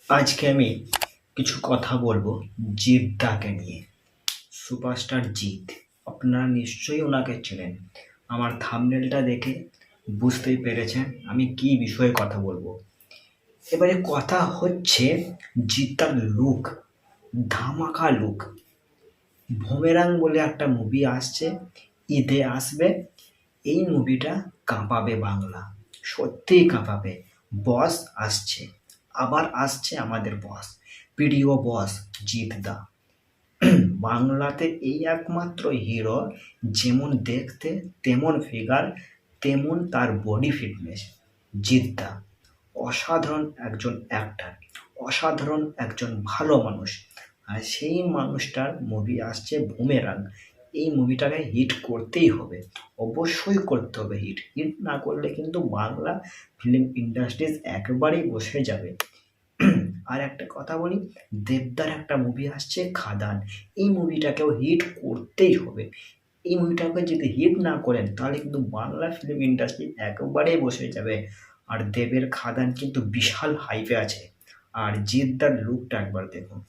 আজকে আমি কিছু কথা বলবো জিদ্দাকে নিয়ে। সুপারস্টার জিৎ, আপনারা নিশ্চয়ই ওনাকে চেনেন। আমার থাম্বনেলটা দেখে বুঝতেই পেরেছেন আমি কি বিষয়ে কথা বলবো। এবারে কথা হচ্ছে জিদ্দার লুক, ধামাকা লুক। বুমেরাং বলে একটা মুভি আসছে, ঈদে আসবে। এই মুভিটা কাঁপাবে বাংলা, সত্যিই কাঁপাবে। বস আসছে, আবার আসছে আমাদের বস, প্রিয় বস জিৎদা। বাংলাতে এই একমাত্র হিরো, যেমন দেখতে তেমন ফিগার, তেমন তার বডি ফিটনেস। জিদ্দা অসাধারণ একজন অ্যাক্টার, অসাধারণ একজন ভালো মানুষ। আর সেই মানুষটার মুভি আসছে বুমেরাং। এই মুভিটাকে হিট করতেই হবে, অবশ্যই করতে হবে। হিট হিট না করলে কিন্তু বাংলা ফিল্ম ইন্ডাস্ট্রিজ একেবারেই বসে যাবে। আর একটা কথা বলি, দেবদার একটা মুভি আসছে খাদান। এই মুভিটাকেও হিট করতেই হবে। এই মুভিটাকে যদি হিট না করেন তাহলে কিন্তু বাংলা ফিল্ম ইন্ডাস্ট্রি একেবারেই বসে যাবে। আর দেবের খাদান কিন্তু বিশাল হাইপে আছে। আর জিদ্দার লুকটা একবার দেখুন,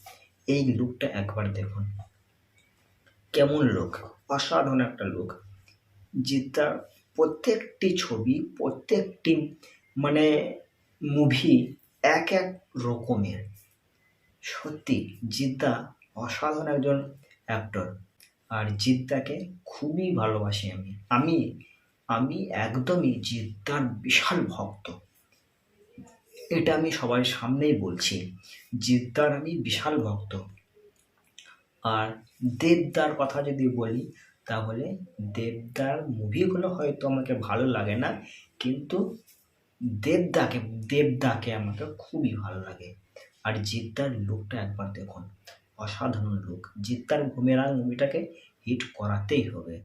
এই লুকটা একবার দেখুন, কেমন লুক, অসাধারণ একটা লুক। জিদ্দার প্রত্যেকটি ছবি, প্রত্যেকটি মানে মুভি এক এক রকমের। সত্যি জিদ্দা অসাধারণ একজন অ্যাক্টর। আর জিদ্দাকে খুবই ভালোবাসি আমি। আমি আমি একদমই জিদ্দার বিশাল ভক্ত। এটা আমি সবার সামনেই বলছি, জিদ্দার আমি বিশাল ভক্ত। আর দেবদার কথা যদি বলি, তাহলে দেবদার মুভিগুলো হয়তো আমাকে ভালো লাগে না, কিন্তু দেবদাকে দেবদাকে আমাকে খুবই ভালো লাগে। আর জিদ্দার লুকটা একবার দেখুন, অসাধারণ লুক। জিদ্দার বুমেরাং মুভিটাকে হিট করাতেই হবে।